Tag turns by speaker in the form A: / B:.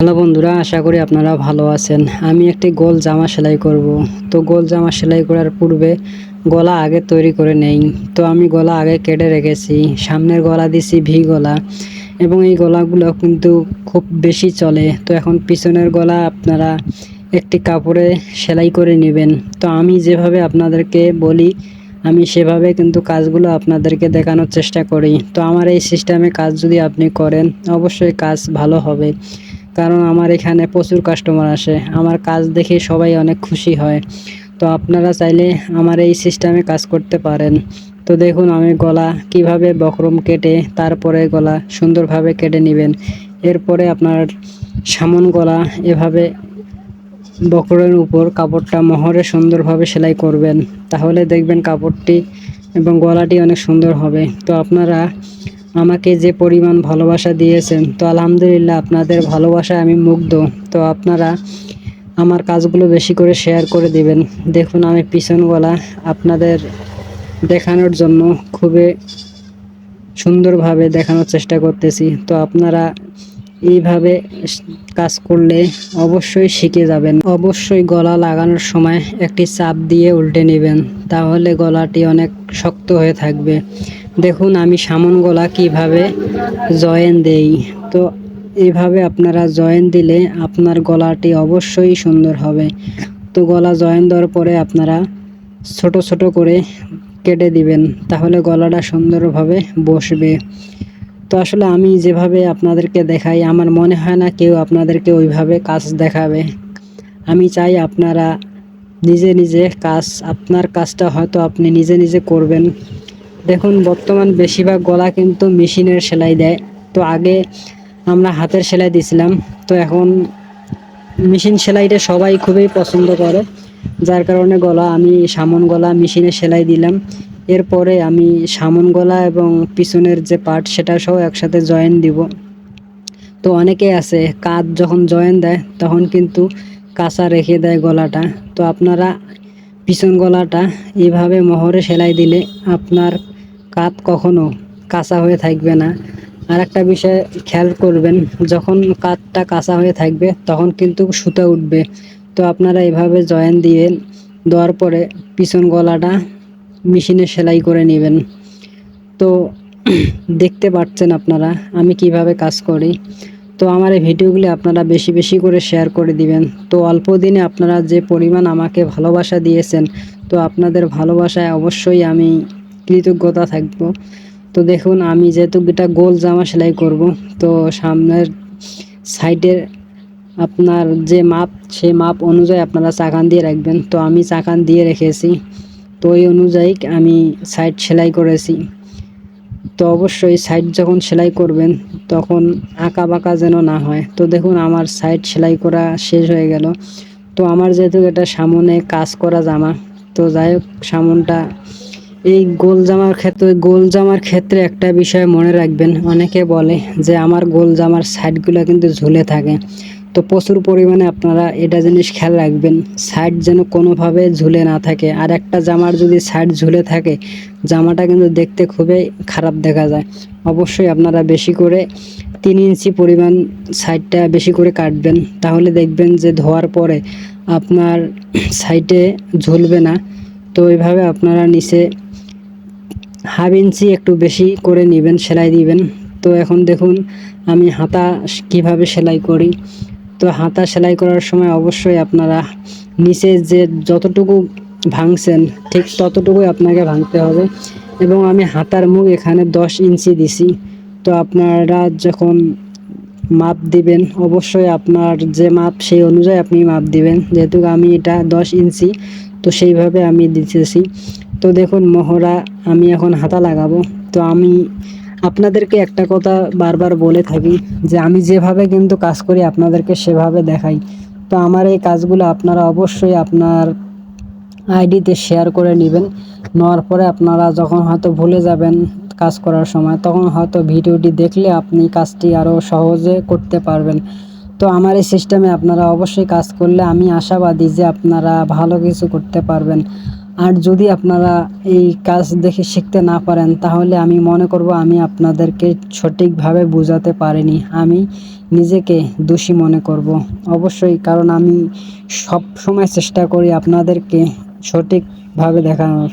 A: Hello বন্ধুরা, আশা করি আপনারা ভালো আছেন। আমি একটি গোল জামা সেলাই করব। তো গোল জামা সেলাই করার পূর্বে গলা আগে তৈরি করে নেই। তো আমি গলা আগে কেটে রেখেছি। সামনের গলা দিছি ভি গলা, এবং এই গলাগুলো কিন্তু খুব বেশি চলে। তো এখন পিছনের গলা আপনারা একটি কাপড়ে সেলাই করে নেবেন। তো আমি যেভাবে আপনাদেরকে বলি, আমি সেভাবে কিন্তু কাজগুলো আপনাদেরকে দেখানোর চেষ্টা করি। তো আমার এই সিস্টেমে কাজ যদি আপনি করেন, অবশ্যই কাজ ভালো হবে। কারণ আমার এখানে প্রচুর কাস্টমার আসে, আমার কাজ দেখে সবাই অনেক খুশি হয়। তো আপনারা চাইলে আমার এই সিস্টেমে কাজ করতে পারেন। তো দেখুন আমি গলা কিভাবে বক্রম কেটে তারপরে গলা সুন্দরভাবে কেটে নেবেন। এরপরে আপনার সামন গলা এভাবে বক্রের উপর কাপড়টা মোহরে সুন্দরভাবে সেলাই করবেন। তাহলে দেখবেন কাপড়টি এবং গলাটি অনেক সুন্দর হবে। তো আপনারা আমাকে যে পরিমাণ ভালোবাসা দিয়েছেন, তো আলহামদুলিল্লাহ আপনাদের ভালোবাসায় আমি মুগ্ধ। তো আপনারা আমার কাজগুলো বেশি করে শেয়ার করে দিবেন। দেখুন আমি পিছন গলা আপনাদের দেখানোর জন্য খুবই সুন্দরভাবে দেখানোর চেষ্টা করতেছি। তো আপনারা এইভাবে কাজ করলে অবশ্যই শিখে যাবেন। অবশ্যই গলা লাগানোর সময় একটি চাপ দিয়ে উল্টে নেবেন, তাহলে গলাটি অনেক শক্ত হয়ে থাকবে। দেখুন আমি সামন গলা কিভাবে জয়েন দেই। তো এইভাবে আপনারা জয়েন দিলে আপনার গলাটি অবশ্যই সুন্দর হবে। তো গলা জয়েন দেওয়ার পরে আপনারা ছোট ছোট করে কেটে দিবেন, তাহলে গলাটা সুন্দরভাবে বসবে। তো আসলে আমি যেভাবে আপনাদেরকে দেখাই, আমার মনে হয় না কেউ আপনাদেরকে ওইভাবে কাজ দেখাবে। আমি চাই আপনারা নিজে নিজে আপনার কাজটা হয়তো আপনি নিজে নিজে করবেন। দেখুন বর্তমান বেশিরভাগ গলা কিন্তু মেশিনের সেলাই দেয়। তো আগে আমরা হাতের সেলাই দিছিলাম, তো এখন মেশিন সেলাইটা সবাই খুবই পছন্দ করে, যার কারণে গলা আমি সামন গলা মেশিনে সেলাই দিলাম। এরপরে আমি সামন গলা এবং পিছনের যে পার্ট সেটা সহ একসাথে জয়েন দিব। তো অনেকে আছে কাঁধ যখন জয়েন দেয় তখন কিন্তু কাঁচা রেখে দেয় গলাটা। তো আপনারা পিছন গলাটা এইভাবে মোহরে সেলাই দিলে আপনার কাঁধ কখনো কাঁচা হয়ে থাকবে না। আর একটা বিষয় খেয়াল করবেন, যখন কাঁধটা কাঁচা হয়ে থাকবে তখন কিন্তু সুতা উঠবে। তো আপনারা এভাবে জয়েন দিয়ে দেওয়ার পরে পিছন গলাটা মেশিনে সেলাই করে নেবেন। তো দেখতে পাচ্ছেন আপনারা আমি কিভাবে কাজ করি। তো আমার এই ভিডিওগুলি আপনারা বেশি বেশি করে শেয়ার করে দিবেন। তো অল্প দিনে আপনারা যে পরিমাণ আমাকে ভালোবাসা দিয়েছেন, তো আপনাদের ভালোবাসায় অবশ্যই আমি কৃতজ্ঞতা থাকব। তো দেখুন আমি যেহেতু এটা গোল জামা সেলাই করব, তো সামনের সাইডের আপনার যে মাপ, সেই মাপ অনুযায়ী আপনারা চাকান দিয়ে রাখবেন। তো আমি চাকান দিয়ে রেখেছি, তো ওই অনুযায়ী আমি সাইড সেলাই করেছি। তো অবশ্যই সাইড যখন সেলাই করবেন তখন আঁকা বাঁকা যেন না হয়। তো দেখুন আমার সাইড সেলাই করা শেষ হয়ে গেল। তো আমার যেহেতু এটা সামনে কাজ করা জামা, তো যাই হোক সামনটা এই গোল জামার ক্ষেত্রে একটা বিষয় মনে রাখবেন, অনেকে বলে যে আমার গোল জামার সাইডগুলো কিন্তু ঝুলে থাকে। তো প্রচুর পরিমাণে আপনারা এটা জিনিস খেয়াল রাখবেন, সাইড যেন কোনোভাবে ঝুলে না থাকে। আর একটা জামার যদি সাইড ঝুলে থাকে, জামাটা কিন্তু দেখতে খুবই খারাপ দেখা যায়। অবশ্যই আপনারা বেশি করে 3 ইঞ্চি পরিমাণ সাইডটা বেশি করে কাটবেন, তাহলে দেখবেন যে ধোয়ার পরে আপনার সাইডে ঝুলবে না। তো এইভাবে আপনারা নিচে 1/2 ইঞ্চি একটু বেশি করে নেবেন, সেলাই দিবেন। তো এখন দেখুন আমি হাতা কিভাবে সেলাই করি। তো হাতা সেলাই করার সময় অবশ্যই আপনারা নিচে যে যতটুকু ভাঙছেন ঠিক ততটুকুই আপনাকে ভাঙতে হবে। এবং আমি হাতার মুখ এখানে 10 ইঞ্চি দিছি। তো আপনারা যখন মাপ দিবেন অবশ্যই আপনার যে মাপ সেই অনুযায়ী আপনি মাপ দিবেন। যেহেতু আমি এটা 10 ইঞ্চি, তো সেইভাবে আমি দিতেছি। তো দেখুন মহড়া আমি এখন হাতা লাগাবো। তো আমি আপনাদেরকে একটা কথা বারবার বলে থাকি যে আমি যেভাবে কিন্তু কাজ করি আপনাদেরকে সেভাবে দেখাই। তো আমার এই কাজগুলো আপনারা অবশ্যই আপনার আইডিতে শেয়ার করে নেবেন। নেওয়ার পরে আপনারা যখন হয়তো ভুলে যাবেন কাজ করার সময়, তখন হয়তো ভিডিওটি দেখলে আপনি কাজটি আরও সহজে করতে পারবেন। তো আমার এই সিস্টেমে আপনারা অবশ্যই কাজ করলে আমি আশাবাদী যে আপনারা ভালো কিছু করতে পারবেন। আর যদি আপনারা এই কাজ দেখে শিখতে না পারেন, তাহলে আমি মনে করব আমি আপনাদেরকে সঠিকভাবে বোঝাতে পারিনি, আমি নিজেকে দোষী মনে করব অবশ্যই, কারণ আমি সব সময় চেষ্টা করি আপনাদেরকে সঠিকভাবে দেখানোর।